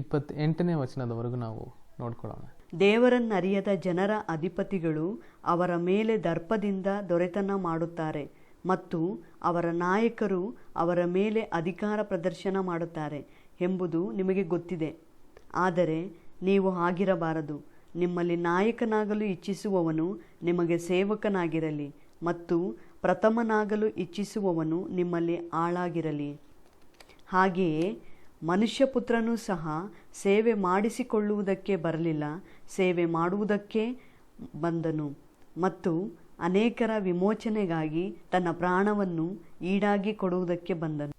28ನೇ ವಚನದವರೆಗೂ ನಾವು ನೋಡ್ಕೊಳ್ಳೋಣ. ದೇವರನ್ನರಿಯದ ಜನರ ಅಧಿಪತಿಗಳು ಅವರ ಮೇಲೆ ದರ್ಪದಿಂದ ದೊರೆತನ ಮಾಡುತ್ತಾರೆ ಮತ್ತು ಅವರ ನಾಯಕರು ಅವರ ಮೇಲೆ ಅಧಿಕಾರ ಪ್ರದರ್ಶನ ಮಾಡುತ್ತಾರೆ ಎಂಬುದು ನಿಮಗೆ ಗೊತ್ತಿದೆ. ಆದರೆ ನೀವು ಹಾಗಿರಬಾರದು. ನಿಮ್ಮಲ್ಲಿ ನಾಯಕನಾಗಲು ಇಚ್ಛಿಸುವವನು ನಿಮಗೆ ಸೇವಕನಾಗಿರಲಿ ಮತ್ತು ಪ್ರಥಮನಾಗಲು ಇಚ್ಛಿಸುವವನು ನಿಮ್ಮಲ್ಲಿ ಆಳಾಗಿರಲಿ. ಹಾಗೆಯೇ ಮನುಷ್ಯಪುತ್ರನೂ ಸಹ ಸೇವೆ ಮಾಡಿಸಿಕೊಳ್ಳುವುದಕ್ಕೆ ಬರಲಿಲ್ಲ, ಸೇವೆ ಮಾಡುವುದಕ್ಕೆ ಬಂದನು ಮತ್ತು ಅನೇಕರ ವಿಮೋಚನೆಗಾಗಿ ತನ್ನ ಪ್ರಾಣವನ್ನು ಈಡಾಗಿ ಕೊಡುವುದಕ್ಕೆ ಬಂದನು.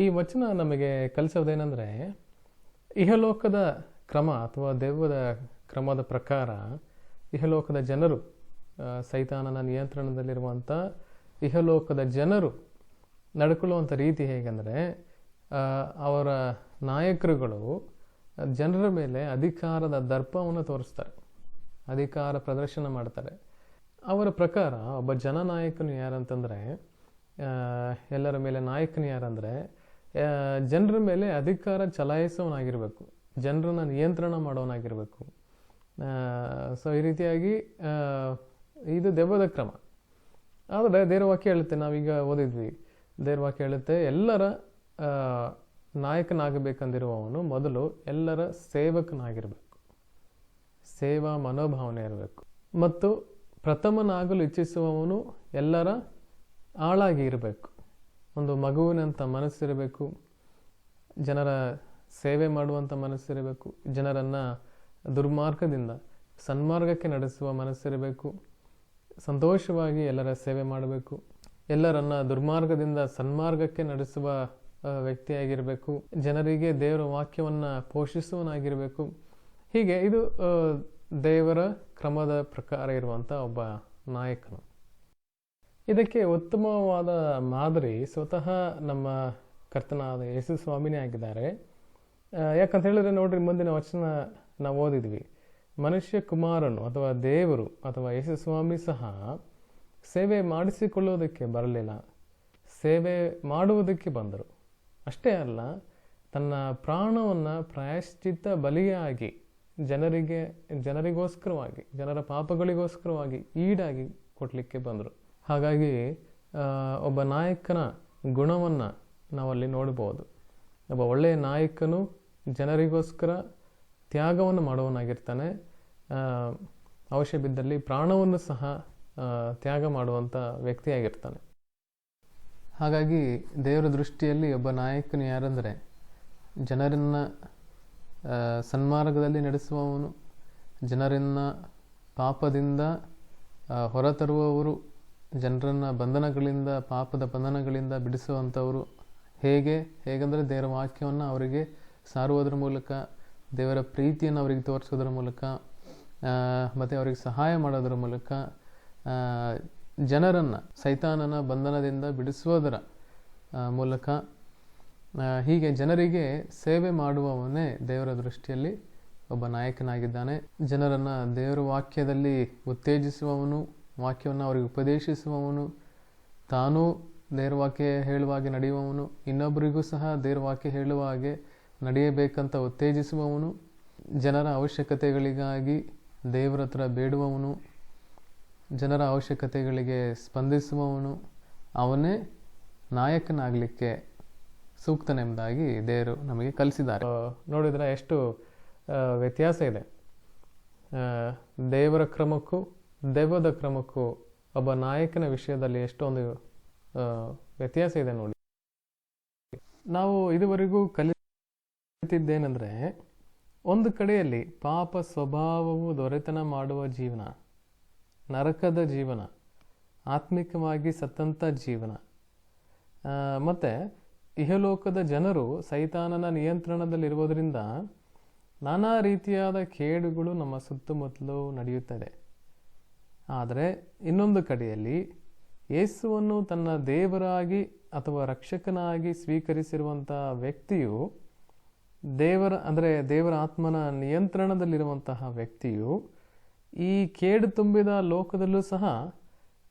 ಈ ವಚನ ನಮಗೆ ಕಲಿಸೋದೇನೆಂದರೆ, ಇಹಲೋಕದ ಕ್ರಮ ಅಥವಾ ದೆವ್ವದ ಕ್ರಮದ ಪ್ರಕಾರ ಇಹಲೋಕದ ಜನರು, ಸೈತಾನನ ನಿಯಂತ್ರಣದಲ್ಲಿರುವಂಥ ಇಹಲೋಕದ ಜನರು ನಡ್ಕೊಳ್ಳುವಂಥ ರೀತಿ ಹೇಗೆಂದರೆ, ಅವರ ನಾಯಕರುಗಳು ಜನರ ಮೇಲೆ ಅಧಿಕಾರದ ದರ್ಪವನ್ನು ತೋರಿಸ್ತಾರೆ, ಅಧಿಕಾರ ಪ್ರದರ್ಶನ ಮಾಡ್ತಾರೆ. ಅವರ ಪ್ರಕಾರ ಒಬ್ಬ ಜನನಾಯಕನು ಯಾರಂತಂದರೆ, ಎಲ್ಲರ ಮೇಲೆ ನಾಯಕನು ಯಾರಂದರೆ ಜನರ ಮೇಲೆ ಅಧಿಕಾರ ಚಲಾಯಿಸೋನಾಗಿರಬೇಕು, ಜನರನ್ನು ನಿಯಂತ್ರಣ ಮಾಡೋನಾಗಿರಬೇಕು. ಸೊ ಈ ರೀತಿಯಾಗಿ ಇದು ದೆವ್ವದ ಕ್ರಮ. ಆದರೆ ದೇವರ ವಾಕ್ಯ ಹೇಳುತ್ತೆ, ನಾವೀಗ ಓದಿದ್ವಿ, ದೇವರ ವಾಕ್ಯ ಹೇಳುತ್ತೆ, ಎಲ್ಲರ ನಾಯಕನಾಗಬೇಕಂದಿರುವವನು ಮೊದಲು ಎಲ್ಲರ ಸೇವಕನಾಗಿರಬೇಕು, ಸೇವಾ ಮನೋಭಾವನೆ ಇರಬೇಕು. ಮತ್ತು ಪ್ರಥಮನಾಗಲು ಇಚ್ಛಿಸುವವನು ಎಲ್ಲರ ಆಳಾಗಿ ಇರಬೇಕು. ಒಂದು ಮಗುವಿನಂಥ ಮನಸ್ಸಿರಬೇಕು, ಜನರ ಸೇವೆ ಮಾಡುವಂಥ ಮನಸ್ಸಿರಬೇಕು, ಜನರನ್ನು ದುರ್ಮಾರ್ಗದಿಂದ ಸನ್ಮಾರ್ಗಕ್ಕೆ ನಡೆಸುವ ಮನಸ್ಸಿರಬೇಕು, ಸಂತೋಷವಾಗಿ ಎಲ್ಲರ ಸೇವೆ ಮಾಡಬೇಕು, ಎಲ್ಲರನ್ನ ದುರ್ಮಾರ್ಗದಿಂದ ಸನ್ಮಾರ್ಗಕ್ಕೆ ನಡೆಸುವ ವ್ಯಕ್ತಿಯಾಗಿರಬೇಕು, ಜನರಿಗೆ ದೇವರ ವಾಕ್ಯವನ್ನು ಪೋಷಿಸುವನಾಗಿರಬೇಕು. ಹೀಗೆ ಇದು ದೇವರ ಕ್ರಮದ ಪ್ರಕಾರ ಇರುವಂಥ ಒಬ್ಬ ನಾಯಕನು. ಇದಕ್ಕೆ ಉತ್ತಮವಾದ ಮಾದರಿ ಸ್ವತಃ ನಮ್ಮ ಕರ್ತನಾದ ಯೇಸು ಸ್ವಾಮಿನೇ ಆಗಿದ್ದಾರೆ. ಯಾಕಂತ ಹೇಳಿದ್ರೆ ನೋಡ್ರಿ, ಮುಂದಿನ ವಚನ ನಾವು ಓದಿದ್ವಿ, ಮನುಷ್ಯ ಕುಮಾರನು ಅಥವಾ ದೇವರು ಅಥವಾ ಯೇಸು ಸ್ವಾಮಿ ಸಹ ಸೇವೆ ಮಾಡಿಸಿಕೊಳ್ಳುವುದಕ್ಕೆ ಬರಲಿಲ್ಲ, ಸೇವೆ ಮಾಡುವುದಕ್ಕೆ ಬಂದರು. ಅಷ್ಟೇ ಅಲ್ಲ, ತನ್ನ ಪ್ರಾಣವನ್ನು ಪ್ರಾಯಶ್ಚಿತ್ತ ಬಲಿಯಾಗಿ ಜನರಿಗೋಸ್ಕರವಾಗಿ, ಜನರ ಪಾಪಗಳಿಗೋಸ್ಕರವಾಗಿ ಈಡಾಗಿ ಕೊಡಲಿಕ್ಕೆ ಬಂದರು. ಹಾಗಾಗಿ ಒಬ್ಬ ನಾಯಕನ ಗುಣವನ್ನು ನಾವಲ್ಲಿ ನೋಡ್ಬೋದು. ಒಬ್ಬ ಒಳ್ಳೆಯ ನಾಯಕನು ಜನರಿಗೋಸ್ಕರ ತ್ಯಾಗವನ್ನು ಮಾಡುವವನಾಗಿರ್ತಾನೆ, ಅವಶ್ಯ ಬಿದ್ದಲ್ಲಿ ಪ್ರಾಣವನ್ನು ಸಹ ತ್ಯಾಗ ಮಾಡುವಂಥ ವ್ಯಕ್ತಿಯಾಗಿರ್ತಾನೆ. ಹಾಗಾಗಿ ದೇವರ ದೃಷ್ಟಿಯಲ್ಲಿ ಒಬ್ಬ ನಾಯಕನು ಯಾರಂದರೆ, ಜನರನ್ನು ಸನ್ಮಾರ್ಗದಲ್ಲಿ ನಡೆಸುವವನು, ಜನರನ್ನು ಪಾಪದಿಂದ ಹೊರತರುವವರು, ಜನರನ್ನು ಬಂಧನಗಳಿಂದ, ಪಾಪದ ಬಂಧನಗಳಿಂದ ಬಿಡಿಸುವಂಥವರು. ಹೇಗೆಂದರೆ ದೇವರ ವಾಕ್ಯವನ್ನು ಅವರಿಗೆ ಸಾರುವುದರ ಮೂಲಕ, ದೇವರ ಪ್ರೀತಿಯನ್ನು ಅವರಿಗೆ ತೋರಿಸೋದ್ರ ಮೂಲಕ, ಮತ್ತು ಅವರಿಗೆ ಸಹಾಯ ಮಾಡೋದ್ರ ಮೂಲಕ, ಜನರನ್ನು ಸೈತಾನನ ಬಂಧನದಿಂದ ಬಿಡಿಸುವುದರ ಮೂಲಕ, ಹೀಗೆ ಜನರಿಗೆ ಸೇವೆ ಮಾಡುವವನೇ ದೇವರ ದೃಷ್ಟಿಯಲ್ಲಿ ಒಬ್ಬ ನಾಯಕನಾಗಿದ್ದಾನೆ. ಜನರನ್ನು ದೇವರ ವಾಕ್ಯದಲ್ಲಿ ಉತ್ತೇಜಿಸುವವನು, ವಾಕ್ಯವನ್ನು ಅವರಿಗೆ ಉಪದೇಶಿಸುವವನು, ತಾನೂ ದೇವರ ವಾಕ್ಯ ಹೇಳುವ ಹಾಗೆ ನಡೆಯುವವನು, ಇನ್ನೊಬ್ಬರಿಗೂ ಸಹ ದೇವರ ವಾಕ್ಯ ಹೇಳುವ ಹಾಗೆ ನಡೆಯಬೇಕಂತ ಉತ್ತೇಜಿಸುವವನು, ಜನರ ಅವಶ್ಯಕತೆಗಳಿಗಾಗಿ ದೇವರ ಹತ್ರ ಬೇಡುವವನು, ಜನರ ಅವಶ್ಯಕತೆಗಳಿಗೆ ಸ್ಪಂದಿಸುವವನು, ಅವನೇ ನಾಯಕನಾಗಲಿಕ್ಕೆ ಸೂಕ್ತನೆಂಬುದಾಗಿ ದೇವರು ನಮಗೆ ಕಲಿಸಿದ್ದಾರೆ. ನೋಡಿದರೆ ಎಷ್ಟು ವ್ಯತ್ಯಾಸ ಇದೆ ದೇವರ ಕ್ರಮಕ್ಕೂ ದೆವ್ವದ ಕ್ರಮಕ್ಕೂ ಒಬ್ಬ ನಾಯಕನ ವಿಷಯದಲ್ಲಿ ಎಷ್ಟೊಂದು ವ್ಯತ್ಯಾಸ ಇದೆ ನೋಡಿ. ನಾವು ಇದುವರೆಗೂ ಕಲಿತಿದ್ದೇನೆಂದರೆ, ಒಂದು ಕಡೆಯಲ್ಲಿ ಪಾಪ ಸ್ವಭಾವವು ದೊರೆತನ ಮಾಡುವ ಜೀವನ, ನರಕದ ಜೀವನ, ಆತ್ಮಿಕವಾಗಿ ಸತ್ತಂಥ ಜೀವನ, ಮತ್ತು ಇಹಲೋಕದ ಜನರು ಸೈತಾನನ ನಿಯಂತ್ರಣದಲ್ಲಿರುವುದರಿಂದ ನಾನಾ ರೀತಿಯಾದ ಕೇಡುಗಳು ನಮ್ಮ ಸುತ್ತಮುತ್ತಲೂ ನಡೆಯುತ್ತದೆ. ಆದರೆ ಇನ್ನೊಂದು ಕಡೆಯಲ್ಲಿ ಯೇಸುವನ್ನು ತನ್ನ ದೇವರಾಗಿ ಅಥವಾ ರಕ್ಷಕನಾಗಿ ಸ್ವೀಕರಿಸಿರುವಂಥ ವ್ಯಕ್ತಿಯು, ದೇವರ ಆತ್ಮನ ನಿಯಂತ್ರಣದಲ್ಲಿರುವಂತಹ ವ್ಯಕ್ತಿಯು ಈ ಕೇಡು ತುಂಬಿದ ಲೋಕದಲ್ಲೂ ಸಹ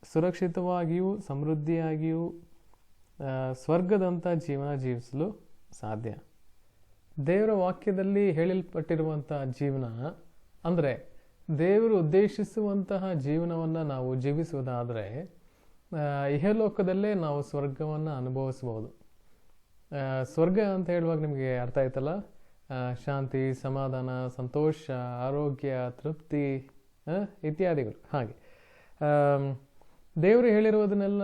ಸುರಕ್ಷಿತವಾಗಿಯೂ ಸಮೃದ್ಧಿಯಾಗಿಯೂ ಸ್ವರ್ಗದಂಥ ಜೀವನ ಜೀವಿಸಲು ಸಾಧ್ಯ. ದೇವರ ವಾಕ್ಯದಲ್ಲಿ ಹೇಳಲ್ಪಟ್ಟಿರುವಂಥ ಜೀವನ ಅಂದರೆ ದೇವರು ಉದ್ದೇಶಿಸುವಂತಹ ಜೀವನವನ್ನು ನಾವು ಜೀವಿಸುವುದಾದರೆ ಇಹಲೋಕದಲ್ಲೇ ನಾವು ಸ್ವರ್ಗವನ್ನು ಅನುಭವಿಸ್ಬೋದು. ಸ್ವರ್ಗ ಅಂತ ಹೇಳುವಾಗ ನಿಮಗೆ ಅರ್ಥ ಆಯ್ತಲ್ಲ, ಶಾಂತಿ, ಸಮಾಧಾನ, ಸಂತೋಷ, ಆರೋಗ್ಯ, ತೃಪ್ತಿ ಇತ್ಯಾದಿಗಳು. ಹಾಗೆ ದೇವರು ಹೇಳಿರುವುದನ್ನೆಲ್ಲ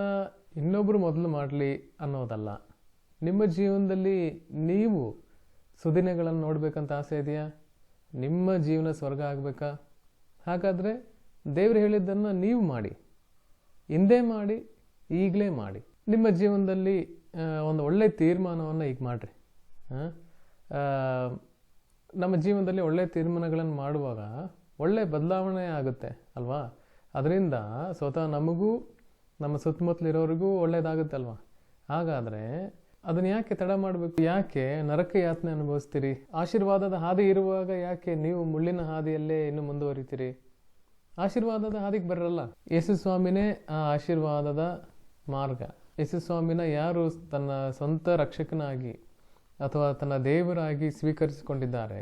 ಇನ್ನೊಬ್ಬರು ಮೊದಲು ಮಾಡಲಿ ಅನ್ನೋದಲ್ಲ, ನಿಮ್ಮ ಜೀವನದಲ್ಲಿ ನೀವು ಸುದಿನಗಳನ್ನು ನೋಡ್ಬೇಕಂತ ಆಸೆ ಇದೆಯಾ? ನಿಮ್ಮ ಜೀವನ ಸ್ವರ್ಗ ಆಗಬೇಕಾ? ಹಾಗಾದರೆ ದೇವರು ಹೇಳಿದ್ದನ್ನು ನೀವು ಮಾಡಿ, ಹಿಂದೆ ಮಾಡಿ, ಈಗಲೇ ಮಾಡಿ. ನಿಮ್ಮ ಜೀವನದಲ್ಲಿ ಒಂದು ಒಳ್ಳೆಯ ತೀರ್ಮಾನವನ್ನು ಈಗ ಮಾಡಿರಿ. ನಮ್ಮ ಜೀವನದಲ್ಲಿ ಒಳ್ಳೆಯ ತೀರ್ಮಾನಗಳನ್ನು ಮಾಡುವಾಗ ಒಳ್ಳೆಯ ಬದಲಾವಣೆ ಆಗುತ್ತೆ ಅಲ್ವಾ? ಅದರಿಂದ ಸ್ವತಃ ನಮಗೂ ನಮ್ಮ ಸುತ್ತಮುತ್ತಲಿರೋರಿಗೂ ಒಳ್ಳೇದಾಗುತ್ತೆ ಅಲ್ವಾ? ಹಾಗಾದರೆ ಅದನ್ನು ಯಾಕೆ ತಡ ಮಾಡಬೇಕು? ಯಾಕೆ ನರಕ ಯಾತನೆ ಅನುಭವಿಸ್ತೀರಿ? ಆಶೀರ್ವಾದದ ಹಾದಿ ಇರುವಾಗ ಯಾಕೆ ನೀವು ಮುಳ್ಳಿನ ಹಾದಿಯಲ್ಲೇ ಇನ್ನು ಮುಂದುವರಿತೀರಿ? ಆಶೀರ್ವಾದದ ಹಾದಿಗೆ ಬರಲ್ಲ. ಯೇಸು ಸ್ವಾಮಿನೇ ಆ ಆಶೀರ್ವಾದದ ಮಾರ್ಗ. ಯೇಸು ಸ್ವಾಮಿನ ಯಾರು ತನ್ನ ಸ್ವಂತ ರಕ್ಷಕನಾಗಿ ಅಥವಾ ತನ್ನ ದೇವರಾಗಿ ಸ್ವೀಕರಿಸಿಕೊಂಡಿದ್ದಾರೆ,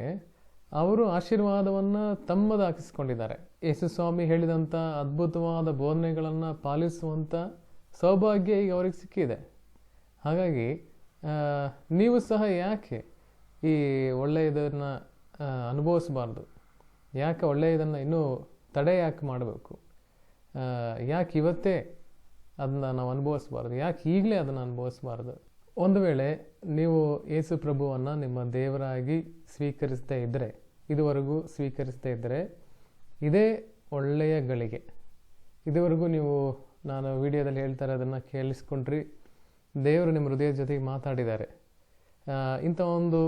ಅವರು ಆಶೀರ್ವಾದವನ್ನು ತಮ್ಮದಾಕಿಸಿಕೊಂಡಿದ್ದಾರೆ. ಯೇಸು ಸ್ವಾಮಿ ಹೇಳಿದಂಥ ಅದ್ಭುತವಾದ ಬೋಧನೆಗಳನ್ನು ಪಾಲಿಸುವಂಥ ಸೌಭಾಗ್ಯ ಈಗ ಅವ್ರಿಗೆ ಸಿಕ್ಕಿದೆ. ಹಾಗಾಗಿ ನೀವು ಸಹ ಯಾಕೆ ಈ ಒಳ್ಳೆಯದನ್ನು ಅನುಭವಿಸಬಾರ್ದು? ಯಾಕೆ ಒಳ್ಳೆಯದನ್ನು ಇನ್ನೂ ತಡೆ ಯಾಕೆ ಮಾಡಬೇಕು? ಯಾಕೆ ಇವತ್ತೇ ಅದನ್ನು ನಾವು ಅನುಭವಿಸ್ಬಾರ್ದು? ಯಾಕೆ ಈಗಲೇ ಅದನ್ನು ಅನುಭವಿಸ್ಬಾರ್ದು? ಒಂದು ವೇಳೆ ನೀವು ಯೇಸು ಪ್ರಭುವನ್ನು ನಿಮ್ಮ ದೇವರಾಗಿ ಸ್ವೀಕರಿಸ್ತಾ ಇದ್ದರೆ, ಇದುವರೆಗೂ ಸ್ವೀಕರಿಸ್ತಾ ಇದ್ದರೆ, ಇದೇ ಒಳ್ಳೆಯ ಗಳಿಗೆ. ಇದುವರೆಗೂ ನೀವು ನಾನು ವಿಡಿಯೋದಲ್ಲಿ ಹೇಳ್ತಾರೆ ಅದನ್ನು ಕೇಳಿಸ್ಕೊಂಡ್ರಿ, ದೇವರು ನಿಮ್ಮ ಹೃದಯದ ಜೊತೆಗೆ ಮಾತಾಡಿದ್ದಾರೆ. ಇಂಥ ಒಂದು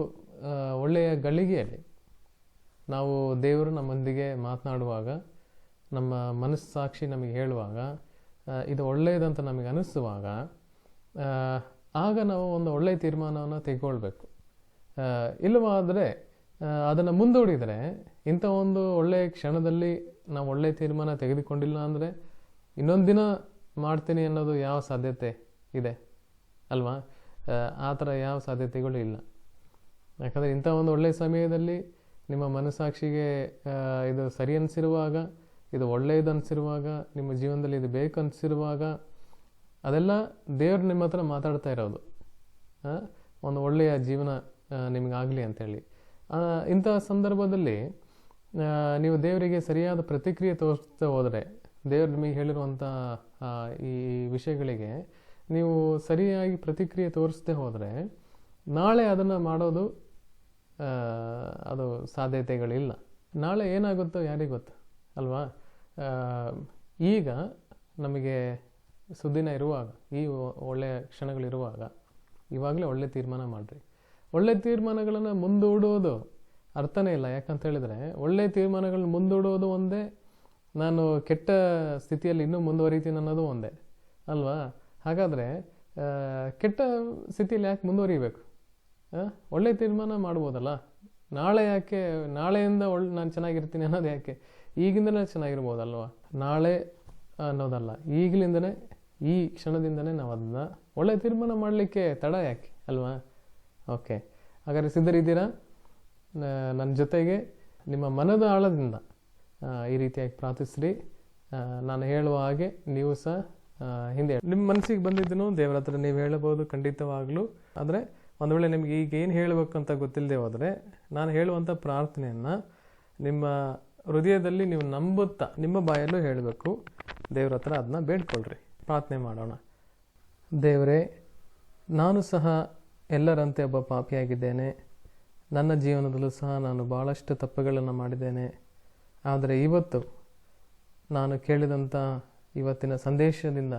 ಒಳ್ಳೆಯ ಗಳಿಗೆಯಲ್ಲಿ ನಾವು ದೇವರು ನಮ್ಮೊಂದಿಗೆ ಮಾತನಾಡುವಾಗ, ನಮ್ಮ ಮನಸ್ಸಾಕ್ಷಿ ನಮಗೆ ಹೇಳುವಾಗ, ಇದು ಒಳ್ಳೆಯದಂತ ನಮಗೆ ಅನಿಸುವಾಗ, ಆಗ ನಾವು ಒಂದು ಒಳ್ಳೆಯ ತೀರ್ಮಾನವನ್ನು ತೆಗೆದುಕೊಳ್ಬೇಕು. ಇಲ್ಲವಾದರೆ ಅದನ್ನು ಮುಂದೂಡಿದರೆ, ಇಂಥ ಒಂದು ಒಳ್ಳೆಯ ಕ್ಷಣದಲ್ಲಿ ನಾವು ಒಳ್ಳೆಯ ತೀರ್ಮಾನ ತೆಗೆದುಕೊಂಡಿಲ್ಲ ಅಂದರೆ ಇನ್ನೊಂದು ದಿನ ಮಾಡ್ತೀನಿ ಅನ್ನೋದು ಯಾವ ಸಾಧ್ಯತೆ ಇದೆ ಅಲ್ವಾ? ಆ ಥರ ಯಾವ ಸಾಧ್ಯತೆಗಳು ಇಲ್ಲ. ಯಾಕಂದರೆ ಇಂಥ ಒಂದು ಒಳ್ಳೆಯ ಸಮಯದಲ್ಲಿ ನಿಮ್ಮ ಮನಸ್ಸಾಕ್ಷಿಗೆ ಇದು ಸರಿ ಅನಿಸಿರುವಾಗ, ಇದು ಒಳ್ಳೆಯದು ಅನಿಸಿರುವಾಗ, ನಿಮ್ಮ ಜೀವನದಲ್ಲಿ ಇದು ಬೇಕು ಅನಿಸಿರುವಾಗ, ಅದೆಲ್ಲ ದೇವರು ನಿಮ್ಮ ಹತ್ರ ಮಾತಾಡ್ತಾ ಇರೋದು, ಒಂದು ಒಳ್ಳೆಯ ಜೀವನ ನಿಮಗಾಗಲಿ ಅಂಥೇಳಿ. ಇಂಥ ಸಂದರ್ಭದಲ್ಲಿ ನೀವು ದೇವರಿಗೆ ಸರಿಯಾದ ಪ್ರತಿಕ್ರಿಯೆ ತೋರಿಸ್ತಾ ಹೋದರೆ, ದೇವರು ನಿಮಗೆ ಹೇಳಿರುವಂಥ ಈ ವಿಷಯಗಳಿಗೆ ನೀವು ಸರಿಯಾಗಿ ಪ್ರತಿಕ್ರಿಯೆ ತೋರಿಸ್ದೇ ಹೋದರೆ, ನಾಳೆ ಅದನ್ನು ಮಾಡೋದು ಅದು ಸಾಧ್ಯತೆಗಳಿಲ್ಲ. ನಾಳೆ ಏನಾಗುತ್ತೋ ಯಾರಿಗೆ ಗೊತ್ತು ಅಲ್ವಾ? ಈಗ ನಮಗೆ ಸುದ್ದಿನ ಇರುವಾಗ, ಈ ಒಳ್ಳೆಯ ಕ್ಷಣಗಳಿರುವಾಗ ಇವಾಗಲೇ ಒಳ್ಳೆಯ ತೀರ್ಮಾನ ಮಾಡಿರಿ. ಒಳ್ಳೆಯ ತೀರ್ಮಾನಗಳನ್ನು ಮುಂದೂಡೋದು ಅರ್ಥನೇ ಇಲ್ಲ. ಯಾಕಂತ ಹೇಳಿದರೆ, ಒಳ್ಳೆಯ ತೀರ್ಮಾನಗಳನ್ನ ಮುಂದೂಡೋದು ಒಂದೇ, ನಾನು ಕೆಟ್ಟ ಸ್ಥಿತಿಯಲ್ಲಿ ಇನ್ನೂ ಮುಂದುವರಿತೀನಿ ಅನ್ನೋದು ಒಂದೇ ಅಲ್ವಾ? ಹಾಗಾದರೆ ಕೆಟ್ಟ ಸ್ಥಿತಿಯಲ್ಲಿ ಯಾಕೆ ಮುಂದುವರಿಬೇಕು? ಒಳ್ಳೆಯ ತೀರ್ಮಾನ ಮಾಡ್ಬೋದಲ್ಲ. ನಾಳೆ ಯಾಕೆ, ನಾಳೆಯಿಂದ ನಾನು ಚೆನ್ನಾಗಿರ್ತೀನಿ ಅನ್ನೋದು ಯಾಕೆ? ಈಗಿಂದನೇ ಚೆನ್ನಾಗಿರ್ಬೋದಲ್ವ? ನಾಳೆ ಅನ್ನೋದಲ್ಲ, ಈಗಲಿಂದನೇ, ಈ ಕ್ಷಣದಿಂದನೇ ನಾವು ಅದನ್ನ ಒಳ್ಳೆಯ ತೀರ್ಮಾನ ಮಾಡಲಿಕ್ಕೆ ತಡ ಯಾಕೆ ಅಲ್ವಾ? ಓಕೆ, ಹಾಗಾದರೆ ಸಿದ್ಧರಿದ್ದೀರಾ? ನನ್ನ ಜೊತೆಗೆ ನಿಮ್ಮ ಮನದ ಆಳದಿಂದ ಈ ರೀತಿಯಾಗಿ ಪ್ರಾರ್ಥಿಸ್ರಿ. ನಾನು ಹೇಳುವ ಹಾಗೆ ನೀವು ಸಹ ಹಿಂದೆ ನಿಮ್ಮ ಮನಸ್ಸಿಗೆ ಬಂದಿದ್ದನ್ನು ದೇವರ ಹತ್ರ ನೀವು ಹೇಳಬಹುದು ಖಂಡಿತವಾಗ್ಲೂ. ಆದರೆ ಒಂದು ವೇಳೆ ನಿಮಗೆ ಈಗ ಏನು ಹೇಳಬೇಕಂತ ಗೊತ್ತಿಲ್ಲದೆ ಹೋದರೆ, ನಾನು ಹೇಳುವಂಥ ಪ್ರಾರ್ಥನೆಯನ್ನು ನಿಮ್ಮ ಹೃದಯದಲ್ಲಿ ನೀವು ನಂಬುತ್ತಾ ನಿಮ್ಮ ಬಾಯಲ್ಲೂ ಹೇಳಬೇಕು. ದೇವ್ರ ಹತ್ರ ಅದನ್ನ ಬೇಡ್ಕೊಳ್ರಿ. ಪ್ರಾರ್ಥನೆ ಮಾಡೋಣ. ದೇವರೇ, ನಾನು ಸಹ ಎಲ್ಲರಂತೆ ಒಬ್ಬ ಪಾಪಿಯಾಗಿದ್ದೇನೆ. ನನ್ನ ಜೀವನದಲ್ಲೂ ಸಹ ನಾನು ಭಾಳಷ್ಟು ತಪ್ಪುಗಳನ್ನು ಮಾಡಿದ್ದೇನೆ. ಆದರೆ ಇವತ್ತು ನಾನು ಕೇಳಿದಂಥ ಇವತ್ತಿನ ಸಂದೇಶದಿಂದ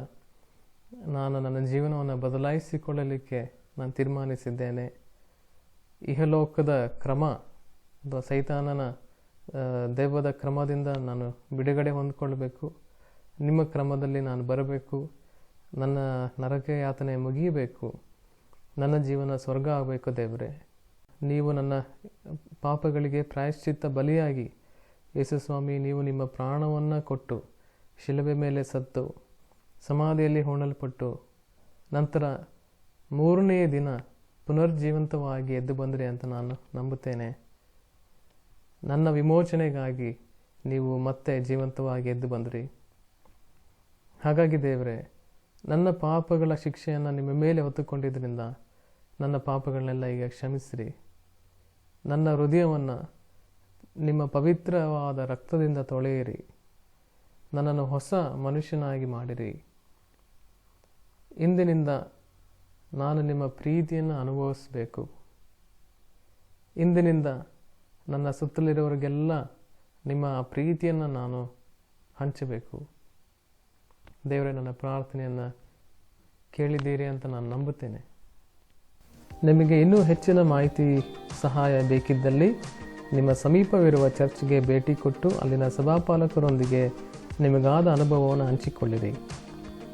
ನಾನು ನನ್ನ ಜೀವನವನ್ನು ಬದಲಾಯಿಸಿಕೊಳ್ಳಲಿಕ್ಕೆ ನಾನು ತೀರ್ಮಾನಿಸಿದ್ದೇನೆ. ಇಹಲೋಕದ ಕ್ರಮ ಅಥವಾ ಸೈತಾನನ ದೆವ್ವದ ಕ್ರಮದಿಂದ ನಾನು ಬಿಡುಗಡೆ ಹೊಂದ್ಕೊಳ್ಬೇಕು. ನಿಮ್ಮ ಕ್ರಮದಲ್ಲಿ ನಾನು ಬರಬೇಕು. ನನ್ನ ನರಕ ಯಾತನೆ ಮುಗಿಯಬೇಕು. ನನ್ನ ಜೀವನ ಸ್ವರ್ಗ ಆಗಬೇಕು. ದೇವರೇ, ನೀವು ನನ್ನ ಪಾಪಗಳಿಗೆ ಪ್ರಾಯಶ್ಚಿತ್ತ ಬಲಿಯಾಗಿ, ಯೇಸು ಸ್ವಾಮಿ, ನೀವು ನಿಮ್ಮ ಪ್ರಾಣವನ್ನು ಕೊಟ್ಟು ಶಿಲುಬೆ ಮೇಲೆ ಸತ್ತು ಸಮಾಧಿಯಲ್ಲಿ ಹೂಣಲ್ಪಟ್ಟು ನಂತರ 3ನೇ ದಿನ ಪುನರ್ಜೀವಂತವಾಗಿ ಎದ್ದು ಬಂದ್ರಿ ಅಂತ ನಾನು ನಂಬುತ್ತೇನೆ. ನನ್ನ ವಿಮೋಚನೆಗಾಗಿ ನೀವು ಮತ್ತೆ ಜೀವಂತವಾಗಿ ಎದ್ದು ಬಂದ್ರಿ. ಹಾಗಾಗಿ ದೇವರೇ, ನನ್ನ ಪಾಪಗಳ ಶಿಕ್ಷೆಯನ್ನು ನಿಮ್ಮ ಮೇಲೆ ಹೊತ್ತುಕೊಂಡಿದ್ದರಿಂದ ನನ್ನ ಪಾಪಗಳನ್ನೆಲ್ಲ ಈಗ ಕ್ಷಮಿಸಿರಿ. ನನ್ನ ಹೃದಯವನ್ನು ನಿಮ್ಮ ಪವಿತ್ರವಾದ ರಕ್ತದಿಂದ ತೊಳೆಯಿರಿ. ನನ್ನನ್ನು ಹೊಸ ಮನುಷ್ಯನಾಗಿ ಮಾಡಿರಿ. ಇಂದಿನಿಂದ ನಾನು ನಿಮ್ಮ ಪ್ರೀತಿಯನ್ನು ಅನುಭವಿಸಬೇಕು. ಇಂದಿನಿಂದ ನನ್ನ ಸುತ್ತಲಿರೋರಿಗೆಲ್ಲ ನಿಮ್ಮ ಪ್ರೀತಿಯನ್ನು ನಾನು ಹಂಚಬೇಕು. ದೇವರೇ, ನನ್ನ ಪ್ರಾರ್ಥನೆಯನ್ನು ಕೇಳಿದ್ದೀರಿ ಅಂತ ನಾನು ನಂಬುತ್ತೇನೆ. ನಿಮಗೆ ಇನ್ನೂ ಹೆಚ್ಚಿನ ಮಾಹಿತಿ ಸಹಾಯ ಬೇಕಿದ್ದಲ್ಲಿ ನಿಮ್ಮ ಸಮೀಪವಿರುವ ಚರ್ಚ್ಗೆ ಭೇಟಿ ಕೊಟ್ಟು ಅಲ್ಲಿನ ಸಭಾಪಾಲಕರೊಂದಿಗೆ ನಿಮಗಾದ ಅನುಭವವನ್ನು ಹಂಚಿಕೊಳ್ಳಿರಿ.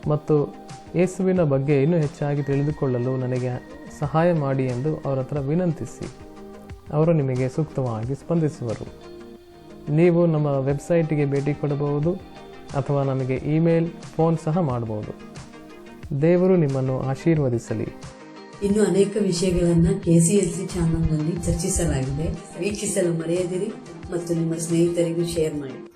ಮತ್ತು ಯೇಸುವಿನ ಬಗ್ಗೆ ಇನ್ನೂ ಹೆಚ್ಚಾಗಿ ತಿಳಿದುಕೊಳ್ಳಲು ನನಗೆ ಸಹಾಯ ಮಾಡಿ ಎಂದು ಅವರ ಹತ್ರ ವಿನಂತಿಸಿ. ಅವರು ನಿಮಗೆ ಸೂಕ್ತವಾಗಿ ಸ್ಪಂದಿಸುವರು. ನೀವು ನಮ್ಮ ವೆಬ್ಸೈಟಿಗೆ ಭೇಟಿ ಕೊಡಬಹುದು ಅಥವಾ ನಮಗೆ ಇಮೇಲ್, ಫೋನ್ ಸಹ ಮಾಡಬಹುದು. ದೇವರು ನಿಮ್ಮನ್ನು ಆಶೀರ್ವದಿಸಲಿ. ಇನ್ನು ಅನೇಕ ವಿಷಯಗಳನ್ನು KCLC ಚಾನಲ್ನಲ್ಲಿ ಚರ್ಚಿಸಲಾಗಿದೆ. ವೀಕ್ಷಿಸಲು ಮರೆಯದಿರಿ ಮತ್ತು ನಿಮ್ಮ ಸ್ನೇಹಿತರಿಗೂ ಶೇರ್ ಮಾಡಿ.